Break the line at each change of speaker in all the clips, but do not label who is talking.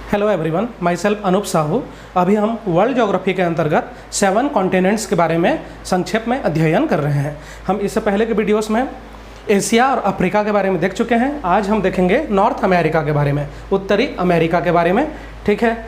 Hello everyone, my self Anoop Sahu. अभी हम world geography के अंतर्गत 7 कॉन्टिनेंट्स के बारे में संक्षेप में अध्ययन कर रहे हैं। हम इससे पहले के वीडियोस में एशिया और अफ्रीका के बारे में देख चुके हैं। आज हम देखेंगे नॉर्थ अमेरिका के बारे में, उत्तरी अमेरिका के बारे में। ठीक है,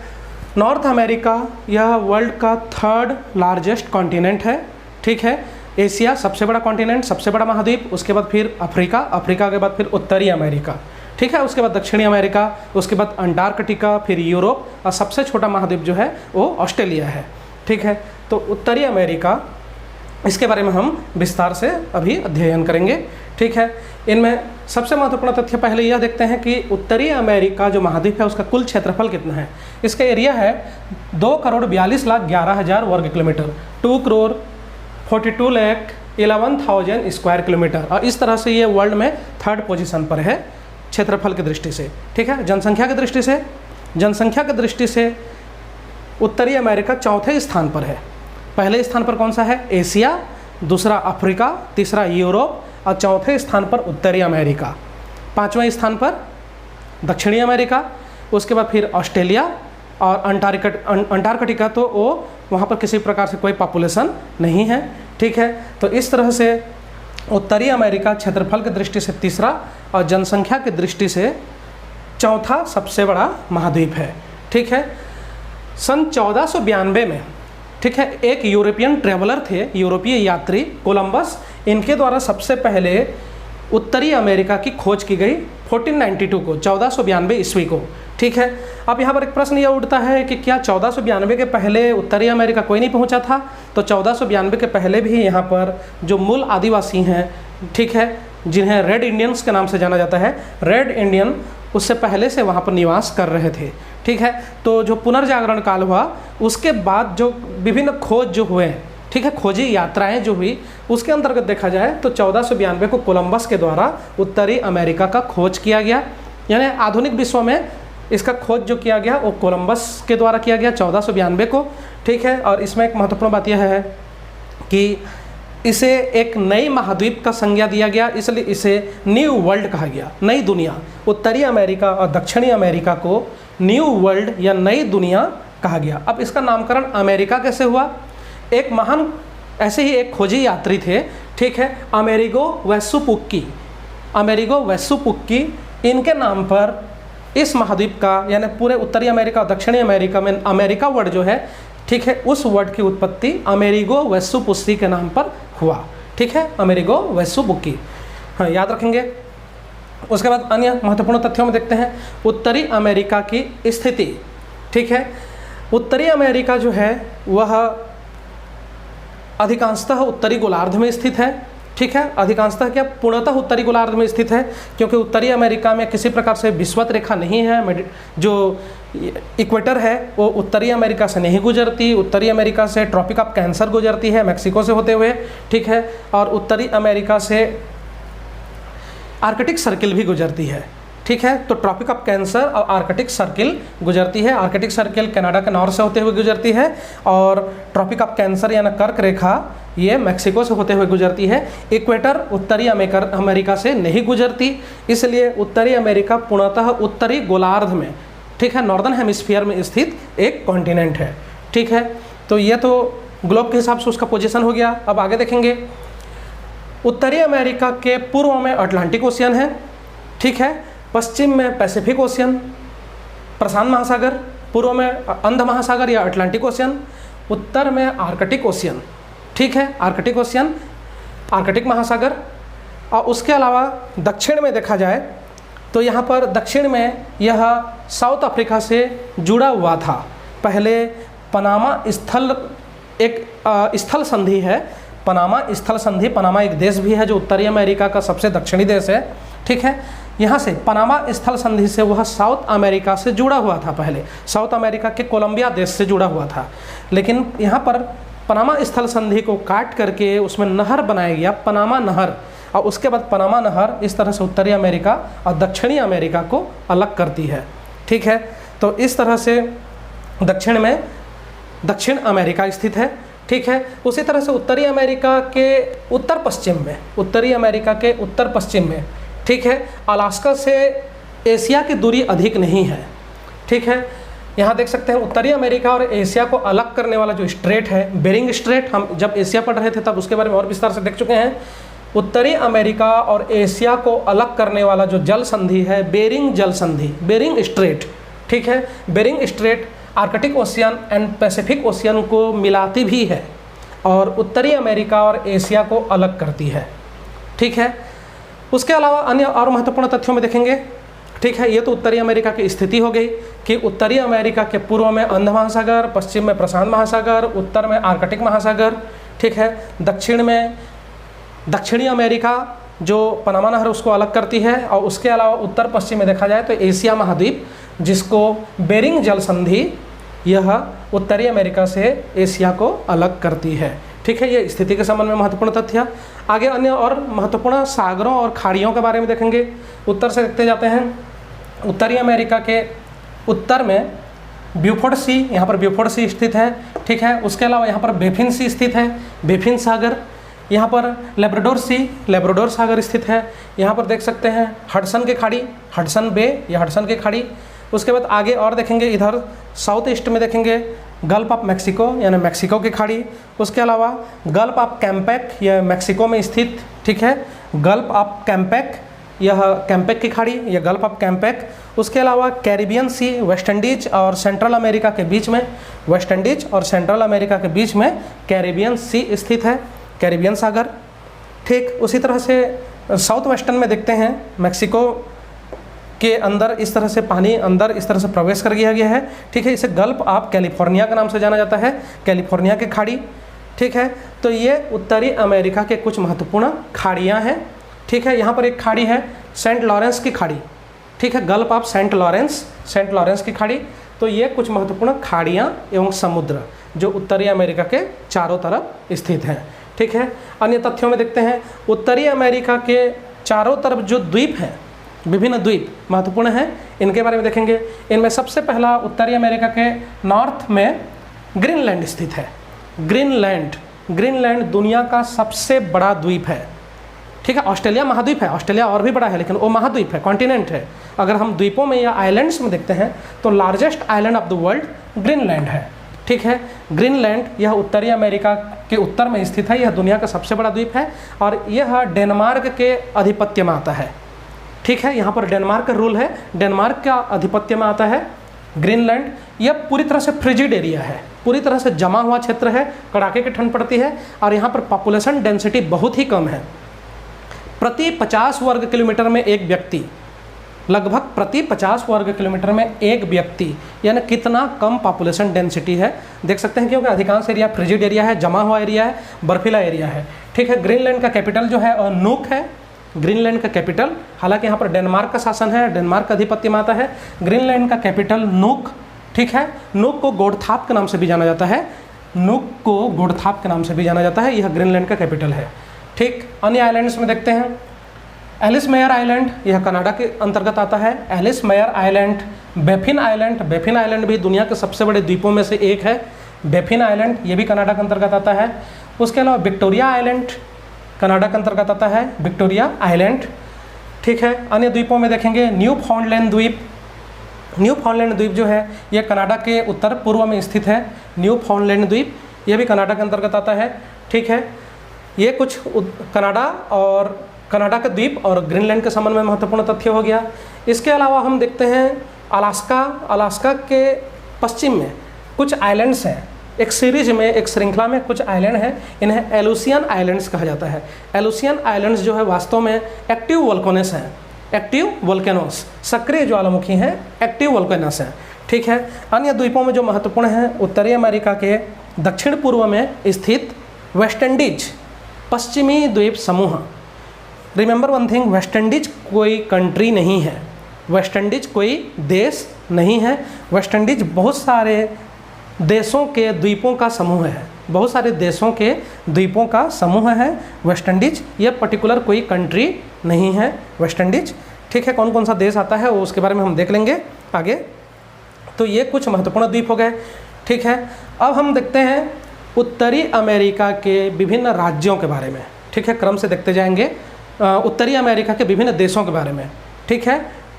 नॉर्थ अमेरिका यह वर्ल्ड का 3rd लार्जेस्ट कॉन्टिनेंट है। ठीक है, एशिया सबसे बड़ा कॉन्टिनेंट, सबसे बड़ा महाद्वीप, उसके बाद फिर अफ्रीका, अफ्रीका के बाद फिर उत्तरी अमेरिका। ठीक है, उसके बाद दक्षिणी अमेरिका, उसके बाद अंटार्कटिका, फिर यूरोप और सबसे छोटा महाद्वीप जो है वो ऑस्ट्रेलिया है। ठीक है, तो उत्तरी अमेरिका, इसके बारे में हम विस्तार से अभी अध्ययन करेंगे। ठीक है, इनमें सबसे महत्वपूर्ण तथ्य पहले यह देखते हैं कि उत्तरी अमेरिका जो महाद्वीप है उसका कुल क्षेत्रफल कितना है। इसका एरिया है 2,42,11,000 वर्ग किलोमीटर, 2,42,11,000 स्क्वायर किलोमीटर। और इस तरह से ये वर्ल्ड में 3rd पोजीशन पर है क्षेत्रफल की दृष्टि से। ठीक है, जनसंख्या की दृष्टि से उत्तरी अमेरिका 4थे स्थान पर है। पहले स्थान पर कौन सा है? एशिया, दूसरा अफ्रीका, तीसरा यूरोप और 4थे स्थान पर उत्तरी अमेरिका। 5वें स्थान पर दक्षिणी अमेरिका, उसके बाद फिर ऑस्ट्रेलिया और अंटार्कटिका, तो वो वहाँ पर किसी प्रकार से कोई पॉपुलेशन नहीं है। ठीक है, तो इस तरह से उत्तरी अमेरिका क्षेत्रफल की दृष्टि से तीसरा और जनसंख्या की दृष्टि से 4था सबसे बड़ा महाद्वीप है। ठीक है, सन 1492 में, ठीक है, एक यूरोपियन ट्रेवलर थे, यूरोपीय यात्री कोलंबस, इनके द्वारा सबसे पहले उत्तरी अमेरिका की खोज की गई 1492 को, 1492 ईस्वी को। ठीक है, अब यहाँ पर एक प्रश्न यह उठता है कि क्या 1492 के पहले उत्तरी अमेरिका कोई नहीं पहुँचा था? तो 1492 के पहले भी यहाँ पर जो मूल आदिवासी हैं, ठीक है, जिन्हें रेड इंडियंस के नाम से जाना जाता है, रेड इंडियन उससे पहले से वहाँ पर निवास कर रहे थे। ठीक है, तो जो पुनर्जागरण काल हुआ उसके बाद जो विभिन्न खोज जो हुए, ठीक है, खोजी यात्राएं जो हुई, उसके अंतर्गत देखा जाए तो 1492 को कोलंबस के द्वारा उत्तरी अमेरिका का खोज किया गया। यानी आधुनिक विश्व में इसका खोज जो किया गया वो कोलंबस के द्वारा किया गया 1492 को। ठीक है, और इसमें एक महत्वपूर्ण बात यह है कि इसे एक नई महाद्वीप का संज्ञा दिया गया, इसलिए इसे न्यू वर्ल्ड कहा गया, नई दुनिया। उत्तरी अमेरिका और दक्षिणी अमेरिका को न्यू वर्ल्ड या नई दुनिया कहा गया। अब इसका नामकरण अमेरिका कैसे हुआ? एक महान ऐसे ही एक खोजी यात्री थे, ठीक है, अमेरिगो वेसुपुक्की, इनके नाम पर इस महाद्वीप का, यानी पूरे उत्तरी अमेरिका और दक्षिणी अमेरिका में अमेरिका वर्ड जो है, ठीक है, उस वर्ड की उत्पत्ति अमेरिगो वेसुपुक्की के नाम पर हुआ। ठीक है, अमेरिगो वेसुपुक्की, हाँ, याद रखेंगे। उसके बाद अन्य महत्वपूर्ण तथ्यों में देखते हैं उत्तरी अमेरिका की स्थिति। ठीक है, उत्तरी अमेरिका जो है वह अधिकांशतः उत्तरी गोलार्ध में स्थित है। ठीक है, अधिकांशतः क्या, पूर्णतः उत्तरी गोलार्ध में स्थित है, क्योंकि उत्तरी अमेरिका में किसी प्रकार से विषुवत रेखा नहीं है। जो इक्वेटर है वो उत्तरी अमेरिका से नहीं गुजरती, उत्तरी अमेरिका से ट्रॉपिक ऑफ कैंसर गुजरती है मैक्सिको से होते हुए। ठीक है, और उत्तरी अमेरिका से आर्कटिक सर्किल भी गुजरती है। ठीक है, तो ट्रॉपिक ऑफ कैंसर और आर्कटिक सर्किल गुजरती है। आर्कटिक सर्किल कनाडा के नॉर्थ से होते हुए गुजरती है और ट्रॉपिक ऑफ कैंसर यानी कर्क रेखा ये मैक्सिको से होते हुए गुजरती है। इक्वेटर उत्तरी अमेरिका से नहीं गुजरती, इसलिए उत्तरी अमेरिका पूर्णतः उत्तरी गोलार्ध में, ठीक है, नॉर्दर्न हेमिस्फीयर में स्थित एक कॉन्टिनेंट है। ठीक है, तो ये तो ग्लोब के हिसाब से उसका पोजीशन हो गया। अब आगे देखेंगे, उत्तरी अमेरिका के पूर्व में अटलांटिक ओशियन है। ठीक है, पश्चिम में पैसिफिक ओशियन, प्रशांत महासागर, पूर्व में अंध महासागर या अटलांटिक ओशियन, उत्तर में आर्कटिक ओशियन। ठीक है, आर्कटिक ओशियन, आर्कटिक महासागर। और उसके अलावा दक्षिण में देखा जाए तो यहाँ पर दक्षिण में यह साउथ अफ्रीका से जुड़ा हुआ था। पहले पनामा स्थल एक स्थल संधि है, पनामा स्थल संधि, पनामा एक देश भी है जो उत्तरी अमेरिका का सबसे दक्षिणी देश है। ठीक है, यहाँ से पनामा स्थल संधि से वह साउथ अमेरिका से जुड़ा हुआ था, पहले साउथ अमेरिका के कोलंबिया देश से जुड़ा हुआ था, लेकिन यहाँ पर पनामा स्थल संधि को काट करके उसमें नहर बनाया गया, पनामा नहर, और उसके बाद पनामा नहर इस तरह से उत्तरी अमेरिका और दक्षिणी अमेरिका को अलग करती है। ठीक है, तो इस तरह से दक्षिण में दक्षिण अमेरिका स्थित है। ठीक है, उसी तरह से उत्तरी अमेरिका के उत्तर पश्चिम में, उत्तरी अमेरिका के उत्तर पश्चिम में, ठीक है, अलास्का से एशिया की दूरी अधिक नहीं है। ठीक है, यहाँ देख सकते हैं उत्तरी अमेरिका और एशिया को अलग करने वाला जो स्ट्रेट है, बेरिंग स्ट्रेट, हम जब एशिया पढ़ रहे थे तब उसके बारे में और विस्तार से देख चुके हैं। उत्तरी अमेरिका और एशिया को अलग करने वाला जो जल संधि है बेरिंग जल संधि, बेरिंग स्ट्रेट, ठीक है। Bering Strait Arctic Ocean and Pacific Ocean को मिलाती भी है और उत्तरी अमेरिका और एशिया को अलग करती है, ठीक है। उसके अलावा अन्य और महत्वपूर्ण तथ्यों में देखेंगे, ठीक है। ये तो उत्तरी अमेरिका की स्थिति हो गई कि उत्तरी अमेरिका के पूर्व में अंध महासागर, पश्चिम में प्रशांत महासागर, उत्तर में आर्कटिक महासागर, ठीक है। दक्षिण में दक्षिणी अमेरिका जो पनामा नहर उसको अलग करती है, और उसके अलावा उत्तर पश्चिम में देखा जाए तो एशिया महाद्वीप जिसको बेरिंग जल संधि यह उत्तरी अमेरिका से एशिया को अलग करती है, ठीक है। ये स्थिति के संबंध में महत्वपूर्ण तथ्य। आगे अन्य और महत्वपूर्ण सागरों और खाड़ियों के बारे में देखेंगे। उत्तर से देखते जाते हैं। उत्तरी अमेरिका के उत्तर में ब्यूफोर्ड सी, यहाँ पर ब्यूफोर्ड सी स्थित है, ठीक है। उसके अलावा यहाँ पर बेफिन सी स्थित है, बेफिन सागर। यहाँ पर लेब्राडोर सी, लेब्राडोर सागर स्थित है। यहाँ पर देख सकते हैं हडसन की खाड़ी, हडसन बे या हडसन की खाड़ी। उसके बाद आगे और देखेंगे, इधर साउथ ईस्ट में देखेंगे गल्फ ऑफ मैक्सिको यानी मैक्सिको की खाड़ी। उसके अलावा गल्फ ऑफ कैम्पेक, यह मैक्सिको में स्थित, ठीक है, गल्फ ऑफ कैम्पेक, यह कैम्पेक की खाड़ी, यह गल्फ ऑफ कैम्पेक। उसके अलावा कैरिबियन सी, वेस्ट इंडीज और सेंट्रल अमेरिका के बीच में, वेस्ट इंडीज और सेंट्रल अमेरिका के बीच में कैरिबियन सी स्थित है, कैरिबियन सागर, ठीक। उसी तरह से साउथ वेस्टर्न में देखते हैं मैक्सिको के अंदर इस तरह से पानी अंदर इस तरह से प्रवेश कर गया है, ठीक है। इसे गल्फ ऑफ कैलिफोर्निया के नाम से जाना जाता है, कैलिफोर्निया की खाड़ी, ठीक है। तो ये उत्तरी अमेरिका के कुछ महत्वपूर्ण खाड़ियाँ हैं, ठीक है। यहाँ पर एक खाड़ी है सेंट लॉरेंस की खाड़ी, ठीक है, गल्फ ऑफ सेंट लॉरेंस की खाड़ी। तो ये कुछ महत्वपूर्ण खाड़ियाँ एवं समुद्र जो उत्तरी अमेरिका के चारों तरफ स्थित हैं, ठीक है। अन्य तथ्यों में देखते हैं, उत्तरी अमेरिका के चारों तरफ जो द्वीप हैं, विभिन्न द्वीप महत्वपूर्ण हैं, इनके बारे में देखेंगे। इनमें सबसे पहला उत्तरी अमेरिका के नॉर्थ में ग्रीनलैंड स्थित है। ग्रीनलैंड दुनिया का सबसे बड़ा द्वीप है, ठीक है। ऑस्ट्रेलिया महाद्वीप है, ऑस्ट्रेलिया और भी बड़ा है लेकिन वो महाद्वीप है, कॉन्टिनेंट है। अगर हम द्वीपों में या आइलैंड्स में देखते हैं तो largest island of the world Greenland है, ठीक है। ग्रीनलैंड यह उत्तरी अमेरिका के उत्तर में स्थित है, यह दुनिया का सबसे बड़ा द्वीप है और यह डेनमार्क के आधिपत्य में आता है, ठीक है। यहाँ पर डेनमार्क का रूल है, डेनमार्क का आधिपत्य में आता है ग्रीनलैंड। यह पूरी तरह से फ्रिजिड एरिया है, पूरी तरह से जमा हुआ क्षेत्र है, कड़ाके की ठंड पड़ती है और यहाँ पर पॉपुलेशन डेंसिटी बहुत ही कम है। प्रति 50 वर्ग किलोमीटर में एक व्यक्ति, लगभग प्रति 50 वर्ग किलोमीटर में एक व्यक्ति, यानी कितना कम पॉपुलेशन डेंसिटी है देख सकते हैं, क्योंकि अधिकांश एरिया फ्रिजिड एरिया है, जमा हुआ एरिया है, बर्फीला एरिया है, ठीक है। ग्रीनलैंड का कैपिटल जो है और नूक है, ग्रीनलैंड का कैपिटल, हालांकि यहाँ पर डेनमार्क का शासन है, डेनमार्क का आधिपत्य में आता है। ग्रीनलैंड का कैपिटल नूक, ठीक है। नूक को गोडथाप के नाम से भी जाना जाता है, नूक को गोडथाप के नाम से भी जाना जाता है, यह ग्रीनलैंड का कैपिटल है, ठीक। अन्य आइलैंड्स में देखते हैं, एलिस मेयर आइलैंड, यह कनाडा के अंतर्गत आता है। Ellesmere island, Baffin island भी दुनिया के सबसे बड़े द्वीपों में से एक है, बेफिन आइलैंड, ये भी कनाडा के अंतर्गत आता है। उसके अलावा विक्टोरिया आइलैंड कनाडा के अंतर्गत आता है, विक्टोरिया आइलैंड, ठीक है। अन्य द्वीपों में देखेंगे न्यूफाउंडलैंड द्वीप, न्यूफाउंडलैंड द्वीप जो है यह कनाडा के उत्तर पूर्व में स्थित है, न्यूफाउंडलैंड द्वीप, यह भी कनाडा के अंतर्गत आता है, ठीक है। ये कुछ कनाडा का द्वीप और ग्रीनलैंड के संबंध में महत्वपूर्ण तथ्य हो गया। इसके अलावा हम देखते हैं अलास्का के पश्चिम में कुछ आइलैंड्स हैं, एक सीरीज में, एक श्रृंखला में कुछ आइलैंड हैं, इन्हें एलुसियन आइलैंड्स कहा जाता है। एलुसियन आइलैंड्स जो है वास्तव में एक्टिव वोल्केनोस हैं, एक्टिव वोल्केनोस, सक्रिय ज्वालामुखी हैं, एक्टिव वोल्केनोस हैं, ठीक है। अन्य द्वीपों में जो महत्वपूर्ण हैं, उत्तरी अमेरिका के दक्षिण पूर्व में स्थित वेस्ट इंडीज पश्चिमी द्वीप समूह। Remember one thing, West Indies कोई कंट्री नहीं है, वेस्ट इंडीज कोई देश नहीं है, वेस्ट इंडीज बहुत सारे देशों के द्वीपों का समूह है, बहुत सारे देशों के द्वीपों का समूह है वेस्ट इंडीज, ये पर्टिकुलर कोई कंट्री नहीं है वेस्ट इंडीज, ठीक है। कौन कौन सा देश आता है वो उसके बारे में हम देख लेंगे आगे। तो ये कुछ महत्वपूर्ण द्वीप हो गए, ठीक है। अब हम देखते हैं उत्तरी अमेरिका के विभिन्न राज्यों के बारे में, ठीक है, क्रम से देखते जाएंगे। उत्तरी अमेरिका के विभिन्न देशों के बारे में, ठीक है,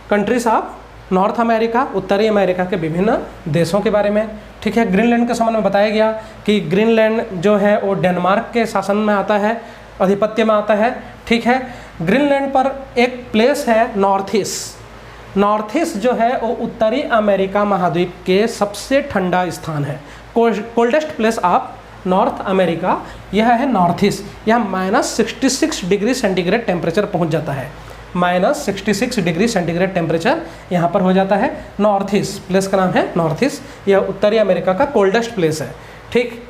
कंट्रीज ऑफ नॉर्थ अमेरिका, उत्तरी अमेरिका के विभिन्न देशों के बारे में। ठीक है, ग्रीनलैंड के संबंध में बताया गया कि ग्रीनलैंड जो है वो डेनमार्क के शासन में आता है, आधिपत्य में आता है। ठीक है, ग्रीनलैंड पर एक प्लेस है नॉर्थ ईस्ट। नॉर्थ ईस्ट जो है वो उत्तरी अमेरिका महाद्वीप के सबसे ठंडा स्थान है, coldest place of north America यह है नॉर्थ ईस्ट। यह -66 डिग्री सेंटीग्रेड टेम्परेचर पहुंच जाता है, -66 डिग्री सेंटीग्रेड टेम्परेचर यहाँ पर हो जाता है। नॉर्थ ईस्ट प्लेस का नाम है नॉर्थ ईस्ट, यह उत्तरी अमेरिका का कोल्डेस्ट प्लेस है। ठीक,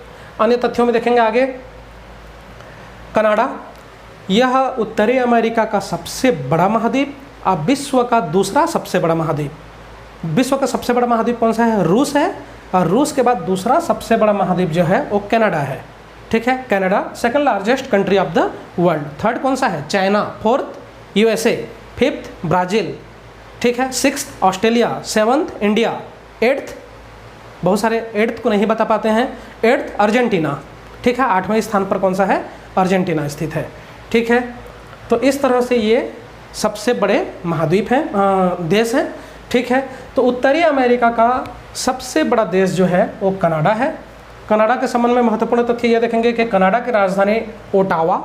अन्य तथ्यों में देखेंगे आगे। कनाडा, यह उत्तरी अमेरिका का सबसे बड़ा महाद्वीप और विश्व का दूसरा सबसे बड़ा महाद्वीप। विश्व का सबसे बड़ा महाद्वीप कौन सा है? रूस है, और रूस के बाद दूसरा सबसे बड़ा महाद्वीप जो है वो कनाडा है। ठीक है, Canada second largest country of the world. Third कौन सा है? China. Fourth USA, fifth Brazil. ठीक है, sixth Australia, seventh India, eighth बहुत सारे एट्थ को नहीं बता पाते हैं, एट्थ अर्जेंटीना। ठीक है, 8वें स्थान पर कौन सा है? अर्जेंटीना स्थित है। ठीक है, तो इस तरह से ये सबसे बड़े महाद्वीप हैं, देश हैं। ठीक है, तो उत्तरी अमेरिका का सबसे बड़ा देश जो है वो कनाडा है। कनाडा के संबंध में महत्वपूर्ण तथ्य ये देखेंगे कि कनाडा की राजधानी ओटावा,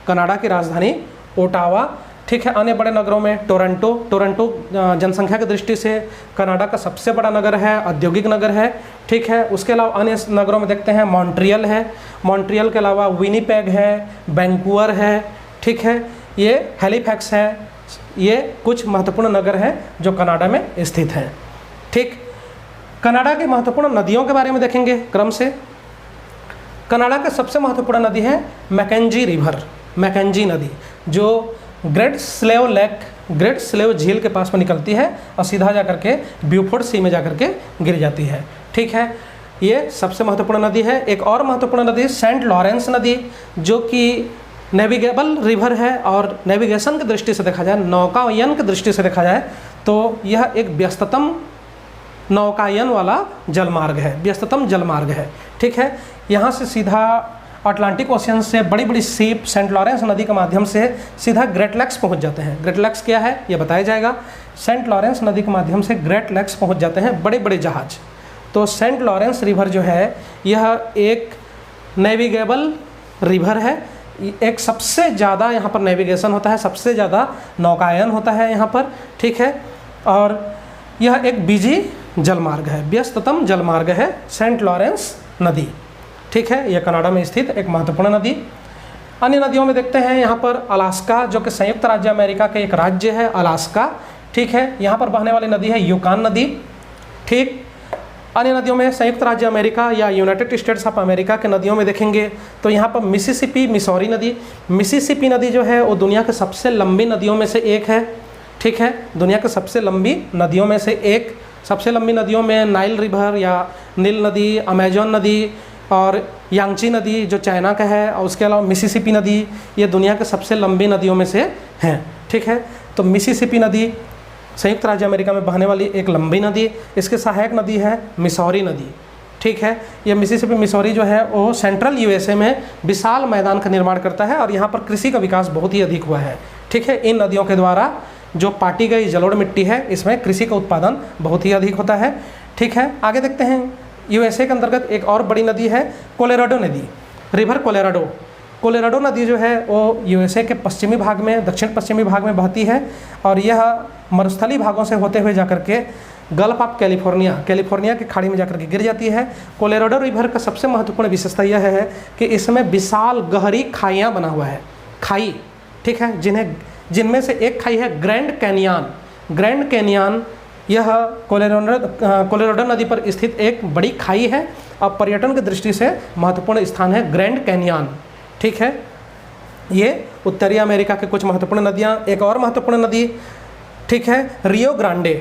कनाडा की राजधानी ओटावा। ठीक है, अन्य बड़े नगरों में टोरंटो जनसंख्या की दृष्टि से कनाडा का सबसे बड़ा नगर है, औद्योगिक नगर है। ठीक है, उसके अलावा अन्य नगरों में देखते हैं मॉन्ट्रियल है, मॉन्ट्रियल के अलावा विनीपेग है, वैंकूवर है। ठीक है, ये हैलिफैक्स है। ये कुछ महत्वपूर्ण नगर हैं जो कनाडा में स्थित हैं। ठीक, कनाडा की महत्वपूर्ण नदियों के बारे में देखेंगे क्रम से। कनाडा का सबसे महत्वपूर्ण नदी है मैकेंजी रिवर, मैकेंजी नदी, जो great Slave lake, Great slave झील के पास में निकलती है और सीधा जाकर के ब्यूफोर्ड सी में जाकर के गिर जाती है। ठीक है, ये सबसे महत्वपूर्ण नदी है। एक और महत्वपूर्ण नदी सेंट लॉरेंस नदी, जो कि नेविगेबल रिवर है, और नेविगेशन की दृष्टि से देखा जाए, नौकायन की दृष्टि से देखा जाए तो यह एक व्यस्ततम नौकायन वाला जलमार्ग है, व्यस्ततम जलमार्ग है। ठीक है, यहाँ से सीधा अटलांटिक ओशियन से बड़ी बड़ी शिप सेंट लॉरेंस नदी के माध्यम से सीधा ग्रेट लेक्स पहुँच जाते हैं। ग्रेट लेक्स क्या है ये बताया जाएगा। सेंट लॉरेंस नदी के माध्यम से ग्रेट लेक्स पहुँच जाते हैं बड़े बड़े जहाज। तो सेंट लॉरेंस रिवर जो है यह एक नेविगेबल रिवर है, एक सबसे ज़्यादा यहाँ पर नेविगेशन होता है, सबसे ज़्यादा नौकायन होता है यहाँ पर। ठीक है, और यह एक बिजी जलमार्ग है, व्यस्ततम जलमार्ग है सेंट लॉरेंस नदी। ठीक है, यह कनाडा में स्थित एक महत्वपूर्ण नदी। अन्य नदियों में देखते हैं यहाँ पर अलास्का, जो कि संयुक्त राज्य अमेरिका के एक राज्य है, अलास्का। ठीक है, यहाँ पर बहने वाली नदी है यूकान नदी। ठीक, अन्य नदियों में संयुक्त राज्य अमेरिका या यूनाइटेड स्टेट्स ऑफ अमेरिका के नदियों में देखेंगे तो यहाँ पर मिसिसिपी, मिसौरी नदी। मिसिसिपी नदी जो है वो दुनिया के सबसे लंबी नदियों में से एक है। ठीक है, दुनिया के सबसे लंबी नदियों में से एक। सबसे लंबी नदियों में नाइल रिवर या नील नदी, अमेजन नदी और यांगची नदी जो चाइना का है, और उसके अलावा मिसिसिपी नदी, ये दुनिया के सबसे लंबी नदियों में से हैं। ठीक है, तो मिसिसिपी नदी संयुक्त राज्य अमेरिका में बहने वाली एक लंबी नदी, इसके सहायक नदी है मिसौरी नदी। ठीक है, ये मिसिसिपी मिसौरी जो है वो सेंट्रल यूएसए में विशाल मैदान का निर्माण करता है, और यहाँ पर कृषि का विकास बहुत ही अधिक हुआ है। ठीक है, इन नदियों के द्वारा जो पाटी गई जलोढ़ मिट्टी है, इसमें कृषि का उत्पादन बहुत ही अधिक होता है। ठीक है, आगे देखते हैं। यूएसए के अंतर्गत एक और बड़ी नदी है कोलोराडो नदी, रिवर कोलोराडो। कोलोराडो नदी जो है वो यूएसए के पश्चिमी भाग में, दक्षिण पश्चिमी भाग में बहती है, और यह मरुस्थली भागों से होते हुए जाकर के गल्फ ऑफ कैलिफोर्निया, कैलिफोर्निया की खाड़ी में जाकर के गिर जाती है। कोलोराडो रिवर का सबसे महत्वपूर्ण विशेषता यह है कि इसमें विशाल गहरी खाइयाँ बना हुआ है, खाई। ठीक है, जिनमें से एक खाई है ग्रैंड कैनियन। ग्रैंड कैनियन यह कोलोराडो नदी पर स्थित एक बड़ी खाई है, और पर्यटन की दृष्टि से महत्वपूर्ण स्थान है ग्रैंड कैनियन। ठीक है, ये उत्तरी अमेरिका के कुछ महत्वपूर्ण नदियाँ। एक और महत्वपूर्ण नदी, ठीक है, रियो ग्रांडे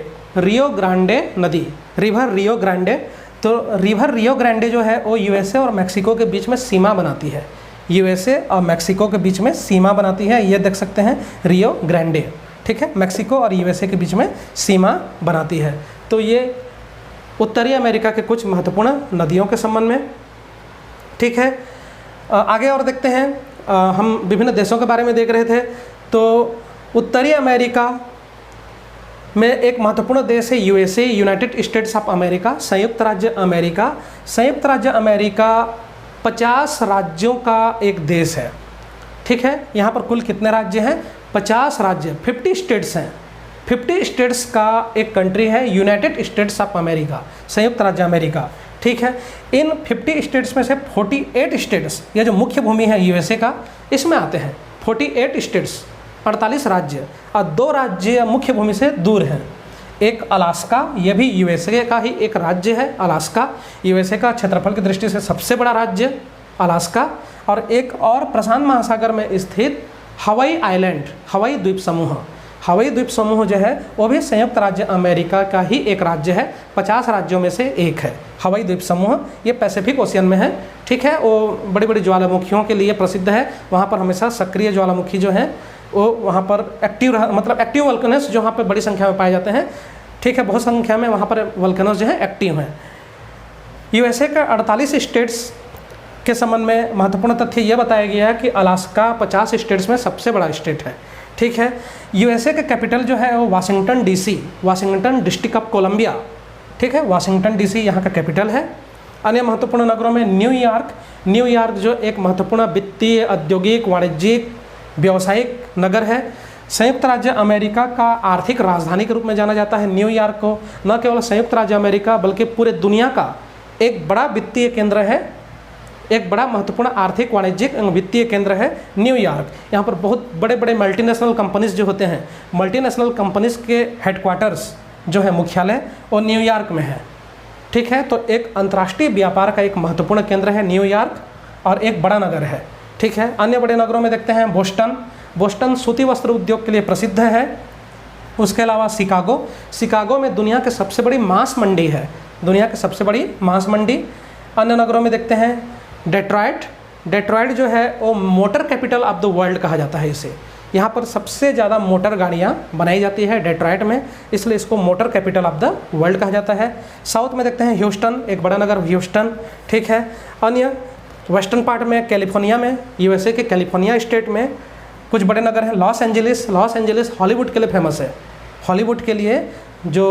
नदी, रिवर रियो ग्रांडे। तो रिवर रियो ग्रांडे जो है वो यूएसए और मैक्सिको के बीच में सीमा बनाती है, यूएसए और मैक्सिको के बीच में सीमा बनाती है। ये देख सकते हैं रियो ग्रांडे। ठीक है, मैक्सिको और यूएसए के बीच में सीमा बनाती है। तो ये उत्तरी अमेरिका के कुछ महत्वपूर्ण नदियों के संबंध में। ठीक है, आगे और देखते हैं। हम विभिन्न देशों के बारे में देख रहे थे। तो उत्तरी अमेरिका में एक महत्वपूर्ण देश है USA, United states of America, संयुक्त राज्य अमेरिका। संयुक्त राज्य अमेरिका 50 राज्यों का एक देश है, ठीक है। यहाँ पर कुल कितने राज्य हैं? 50 राज्य, 50 स्टेट्स हैं। 50 स्टेट्स का एक कंट्री है यूनाइटेड स्टेट्स ऑफ अमेरिका, संयुक्त राज्य अमेरिका, ठीक है। इन 50 स्टेट्स में से 48 स्टेट्स, यह जो मुख्य भूमि है यूएसए का, इसमें आते हैं 48 स्टेट्स, 48 राज्य, और 2 राज्य मुख्य भूमि से दूर हैं। एक अलास्का, यह भी यूएसए का ही एक राज्य है। अलास्का यूएसए का क्षेत्रफल की दृष्टि से सबसे बड़ा राज्य अलास्का, और एक और प्रशांत महासागर में स्थित हवाई आइलैंड, हवाई द्वीप समूह। हवाई द्वीप समूह जो है वो भी संयुक्त राज्य अमेरिका का ही एक राज्य है, 50 राज्यों में से एक है हवाई द्वीप समूह। ये पैसिफिक ओशियन में है, ठीक है। वो बड़ी बड़ी ज्वालामुखियों के लिए प्रसिद्ध है। वहाँ पर हमेशा सक्रिय ज्वालामुखी जो हैं वो वहाँ पर एक्टिव वल्केनोस जो वहाँ पर बड़ी संख्या में पाए जाते हैं, ठीक है। बहुत संख्या में वहाँ पर वल्केनोस जो है एक्टिव हैं। यूएसए का 48 स्टेट्स के संबंध में महत्वपूर्ण तथ्य यह बताया गया है कि अलास्का 50 स्टेट्स में सबसे बड़ा स्टेट है, ठीक है। यूएसए का कैपिटल जो है वो Washington DC, Washington District of Columbia, ठीक है। वाशिंगटन डीसी यहाँ का कैपिटल है। अन्य महत्वपूर्ण नगरों में न्यूयॉर्क, न्यूयॉर्क जो एक महत्वपूर्ण वित्तीय, औद्योगिक, वाणिज्यिक, व्यावसायिक नगर है। संयुक्त राज्य अमेरिका का आर्थिक राजधानी के रूप में जाना जाता है न्यूयॉर्क को। न केवल संयुक्त राज्य अमेरिका बल्कि पूरे दुनिया का एक बड़ा वित्तीय केंद्र है, एक बड़ा महत्वपूर्ण आर्थिक, वाणिज्यिक वित्तीय केंद्र है न्यूयॉर्क। यहाँ पर बहुत बड़े बड़े मल्टीनेशनल कंपनीज जो होते हैं, मल्टीनेशनल कंपनीज के हेडक्वार्टर्स जो है, मुख्यालय, वो न्यूयॉर्क में है, ठीक है। तो एक अंतर्राष्ट्रीय व्यापार का एक महत्वपूर्ण केंद्र है न्यूयॉर्क, और एक बड़ा नगर है, ठीक है। अन्य बड़े नगरों में देखते हैं बोस्टन, बोस्टन सूती वस्त्र उद्योग के लिए प्रसिद्ध है। उसके अलावा शिकागो, शिकागो में दुनिया की सबसे बड़ी मांस मंडी है, दुनिया की सबसे बड़ी मांस मंडी। अन्य नगरों में देखते हैं डेट्रॉयट, डेट्रॉयट जो है वो motor capital of the world कहा जाता है इसे। यहाँ पर सबसे ज़्यादा मोटर गाड़ियाँ बनाई जाती है डेट्रॉयट में, इसलिए इसको motor capital of the world कहा जाता है। साउथ में देखते हैं ह्यूस्टन, एक बड़ा नगर ह्यूस्टन, ठीक है। अन्य वेस्टर्न पार्ट में कैलिफोर्निया में, यूएसए के कैलिफोर्निया स्टेट में कुछ बड़े नगर हैं। Los Angeles, Los Angeles Hollywood के लिए फेमस है, हॉलीवुड के लिए जो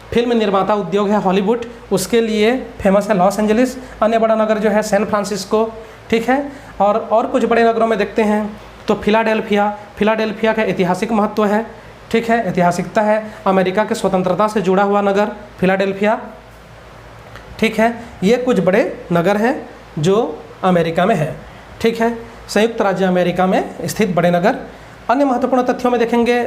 फिल्म निर्माता उद्योग है हॉलीवुड, उसके लिए फेमस है लॉस एंजलिस। अन्य बड़ा नगर जो है सैन फ्रांसिस्को, ठीक है। और कुछ बड़े नगरों में देखते हैं तो फिलाडेल्फिया, फिलाडेल्फिया का ऐतिहासिक महत्व है, ठीक है, ऐतिहासिकता है। अमेरिका के स्वतंत्रता से जुड़ा हुआ नगर फिलाडेल्फिया, ठीक है। ये कुछ बड़े नगर हैं जो अमेरिका में है, ठीक है, संयुक्त राज्य अमेरिका में स्थित बड़े नगर। अन्य महत्वपूर्ण तथ्यों में देखेंगे,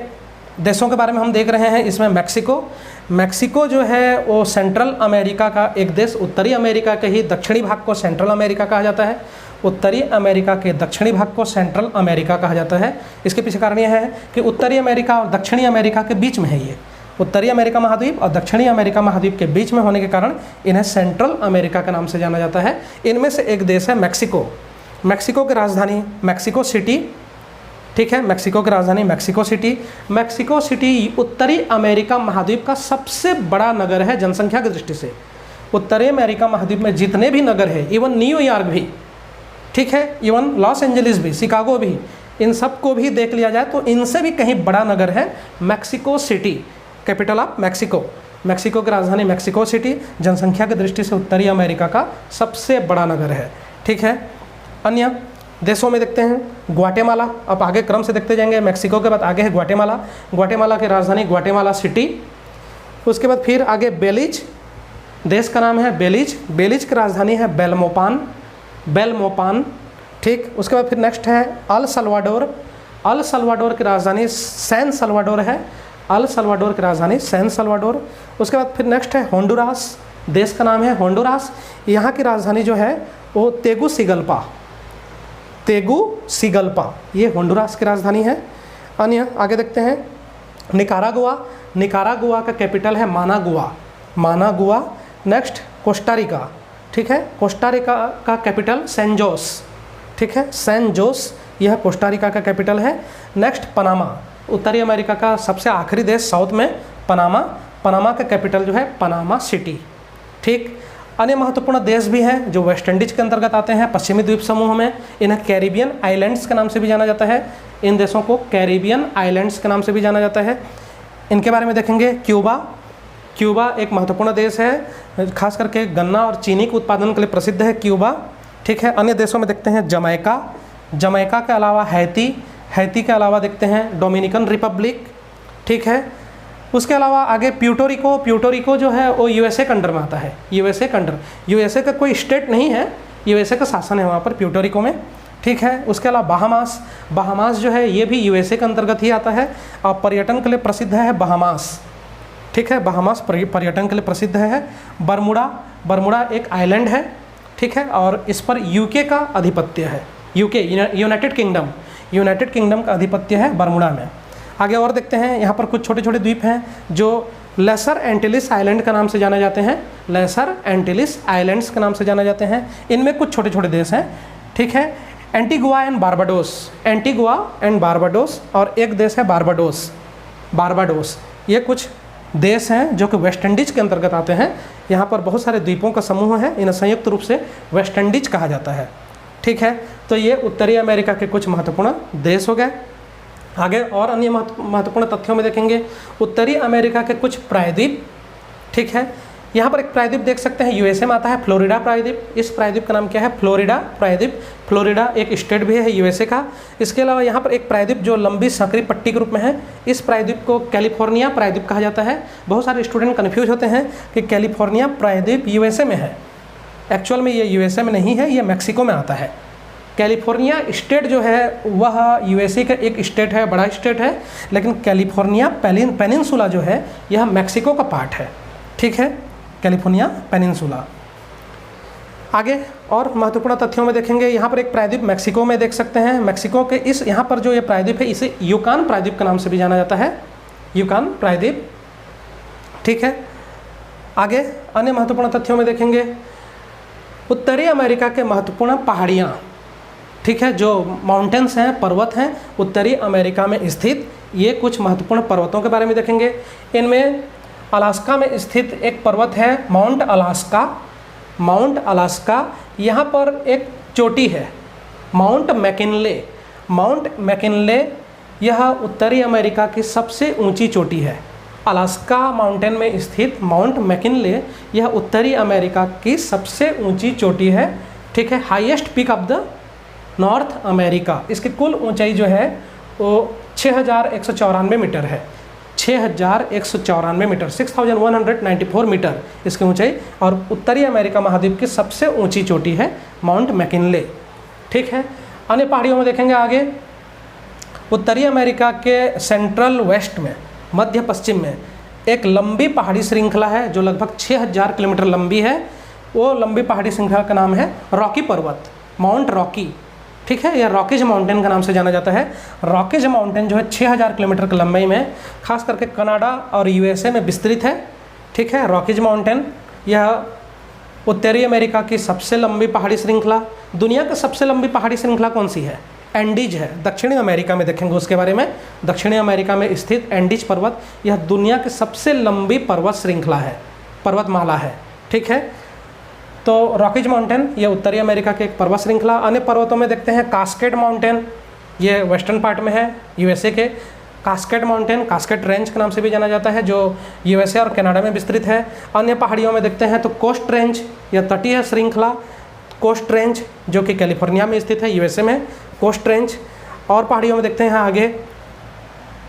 देशों के बारे में हम देख रहे हैं इसमें मैक्सिको, मैक्सिको जो है वो सेंट्रल अमेरिका का एक देश, उत्तरी अमेरिका के ही दक्षिणी भाग को सेंट्रल अमेरिका कहा जाता है, उत्तरी अमेरिका के दक्षिणी भाग को सेंट्रल अमेरिका कहा जाता है। इसके पीछे कारण यह है कि उत्तरी अमेरिका और दक्षिणी अमेरिका के बीच में है ये, उत्तरी अमेरिका महाद्वीप और दक्षिणी अमेरिका महाद्वीप के बीच में होने के कारण इन्हें सेंट्रल अमेरिका के नाम से जाना जाता है। इनमें से एक देश है मैक्सिको, मैक्सिको की राजधानी मैक्सिको सिटी, ठीक है, मैक्सिको की राजधानी मैक्सिको सिटी। मैक्सिको सिटी उत्तरी अमेरिका महाद्वीप का सबसे बड़ा नगर है जनसंख्या की दृष्टि से। उत्तरी अमेरिका महाद्वीप में जितने भी नगर है, इवन न्यूयॉर्क भी, ठीक है, इवन लॉस एंजलिस भी, शिकागो भी, इन सब को भी देख लिया जाए तो इनसे भी कहीं बड़ा नगर है Mexico city, capital of Mexico. Mexico की राजधानी मैक्सिको सिटी जनसंख्या की दृष्टि से उत्तरी अमेरिका का सबसे बड़ा नगर है, ठीक है। अन्य देशों में देखते हैं ग्वाटेमाला, अब आगे क्रम से देखते जाएंगे, मैक्सिको के बाद आगे है ग्वाटेमाला, ग्वाटेमाला की राजधानी ग्वाटेमाला सिटी। उसके बाद फिर आगे बेलीज, देश का नाम है बेलीज, बेलीज की राजधानी है बेलमोपान, बेलमोपान, ठीक। उसके बाद फिर नेक्स्ट है अल सल्वाडोर, अल सल्वाडोर की राजधानी सैन सल्वाडोर है, अल सल्वाडोर की राजधानी सैन सल्वाडोर। उसके बाद फिर नेक्स्ट है होंडुरास, देश का नाम है होंडुरास, यहाँ की राजधानी जो है वो तेगुसिगल्पा, तेगुसिगल्पा, ये होंडुरास की राजधानी है। अन्य आगे देखते हैं निकारागुआ, निकारागुआ का कैपिटल है मानागुआ, मानागुआ। नेक्स्ट कोस्टारिका, ठीक है, कोस्टारिका का कैपिटल सैन जोस, ठीक है, सैन जोस, यह कोस्टारिका का कैपिटल है। नेक्स्ट पनामा, उत्तरी अमेरिका का सबसे आखिरी देश साउथ में पनामा, पनामा का कैपिटल जो है पनामा सिटी, ठीक। अन्य महत्वपूर्ण देश भी हैं जो वेस्ट इंडीज के अंतर्गत आते हैं, पश्चिमी द्वीप समूह में, इन्हें कैरिबियन आइलैंड्स के नाम से भी जाना जाता है, इन देशों को कैरिबियन आइलैंड्स के नाम से भी जाना जाता है। इनके बारे में देखेंगे। क्यूबा एक महत्वपूर्ण देश है, खास करके गन्ना और चीनी के उत्पादन के लिए प्रसिद्ध है क्यूबा। ठीक है, अन्य देशों में देखते हैं जमैका के अलावा हैती के अलावा देखते हैं डोमिनिकन रिपब्लिक। ठीक है, उसके अलावा आगे प्यूर्टोरिको जो है वो यूएसए के अंडर में आता है। यूएसए का कोई स्टेट नहीं है, यूएसए का शासन है वहाँ पर प्यूर्टोरिको में। ठीक है, उसके अलावा बहामास जो है ये भी यूएसए के अंतर्गत ही आता है और पर्यटन के लिए प्रसिद्ध है बहामास। ठीक है, बहामास पर्यटन के लिए प्रसिद्ध है। बरमुडा एक आइलैंड है। ठीक है, और इस पर यूके का आधिपत्य है। यूनाइटेड किंगडम का आधिपत्य है बरमुडा में। आगे और देखते हैं, यहाँ पर कुछ छोटे छोटे द्वीप हैं जो लेसर एंटिलिस आइलैंड का नाम से जाने जाते हैं। लेसर एंटिलिस आइलैंड्स के नाम से जाने जाते हैं। इनमें कुछ छोटे छोटे देश हैं। ठीक है, एंटीगुआ एंड बारबाडोस और एक देश है बारबाडोस। ये कुछ देश हैं जो कि वेस्ट इंडीज के अंतर्गत आते हैं। यहाँ पर बहुत सारे द्वीपों का समूह है, इन्हें संयुक्त रूप से वेस्ट इंडीज कहा जाता है। ठीक है, तो ये उत्तरी अमेरिका के कुछ महत्वपूर्ण देश हो गए। आगे और अन्य महत्वपूर्ण तथ्यों में देखेंगे उत्तरी अमेरिका के कुछ प्रायद्वीप। ठीक है, यहाँ पर एक प्रायद्वीप देख सकते हैं, यूएसए में आता है फ्लोरिडा प्रायद्वीप। इस प्रायद्वीप का नाम क्या है? फ्लोरिडा प्रायद्वीप। फ्लोरिडा एक स्टेट भी है यूएसए का। इसके अलावा यहाँ पर एक प्रायद्वीप जो लंबी संकरी पट्टी के रूप में है, इस प्रायद्वीप को कैलिफोर्निया प्रायद्वीप कहा जाता है। बहुत सारे स्टूडेंट कन्फ्यूज होते हैं कि कैलिफोर्निया प्रायद्वीप यूएसए में है। एक्चुअल में ये यूएसए में नहीं है, ये मैक्सिको में आता है। कैलिफोर्निया स्टेट जो है वह यूएसए का एक स्टेट है, बड़ा स्टेट है, लेकिन कैलिफोर्निया पेनिनसुला जो है यह मैक्सिको का पार्ट है। ठीक है, कैलिफोर्निया पेनिनसुला। आगे और महत्वपूर्ण तथ्यों में देखेंगे, यहाँ पर एक प्रायद्वीप मैक्सिको में देख सकते हैं। मैक्सिको के इस यहाँ पर जो ये प्रायद्वीप है इसे यूकान प्रायद्वीप के नाम से भी जाना जाता है, यूकान प्रायद्वीप। ठीक है, आगे अन्य महत्वपूर्ण तथ्यों में देखेंगे उत्तरी अमेरिका के महत्वपूर्ण पहाड़ियाँ। ठीक है, जो माउंटेन्स हैं, पर्वत हैं उत्तरी अमेरिका में स्थित, ये कुछ महत्वपूर्ण पर्वतों के बारे में देखेंगे। इनमें अलास्का में स्थित एक पर्वत है माउंट अलास्का। यहाँ पर एक चोटी है माउंट मैकिनले। यह उत्तरी अमेरिका की सबसे ऊंची चोटी है। अलास्का माउंटेन में स्थित माउंट मैकिनले यह उत्तरी अमेरिका की सबसे ऊंची चोटी है। ठीक है, highest peak of the north America. इसकी कुल ऊंचाई जो है वो 6194 मीटर है। 6194 मीटर, 6194 मीटर इसकी ऊंचाई, और उत्तरी अमेरिका महाद्वीप की सबसे ऊंची चोटी है माउंट मैकिनले। ठीक है, अन्य पहाड़ियों में देखेंगे आगे उत्तरी अमेरिका के सेंट्रल वेस्ट में, मध्य पश्चिम में एक लंबी पहाड़ी श्रृंखला है जो लगभग 6000 किलोमीटर लंबी है। वो लंबी पहाड़ी श्रृंखला का नाम है रॉकी पर्वत, माउंट रॉकी। ठीक है, यह रॉकीज माउंटेन के नाम से जाना जाता है। रॉकीज माउंटेन जो है 6000 किलोमीटर की लंबाई में खास करके कनाडा और यूएसए में विस्तृत है। ठीक है, रॉकीज माउंटेन यह उत्तरी अमेरिका की सबसे लंबी पहाड़ी श्रृंखला। दुनिया की सबसे लंबी पहाड़ी श्रृंखला कौन सी है? एंडीज है, दक्षिणी अमेरिका में देखेंगे उसके बारे में। दक्षिणी अमेरिका में स्थित एंडीज पर्वत यह दुनिया की सबसे लंबी पर्वत श्रृंखला है, पर्वतमाला है। ठीक है, तो रॉकीज माउंटेन ये उत्तरी अमेरिका के एक पर्वत श्रृंखला। अन्य पर्वतों में देखते हैं कास्केड माउंटेन, ये वेस्टर्न पार्ट में है यूएसए के। कास्केड माउंटेन कास्केड रेंज के नाम से भी जाना जाता है जो यूएसए और कनाडा में विस्तृत है। अन्य पहाड़ियों में देखते हैं तो कोस्ट रेंज या तटीय श्रृंखला, कोस्ट रेंज जो कि कैलिफोर्निया में स्थित है यूएसए में, कोस्ट रेंज। और पहाड़ियों में देखते हैं आगे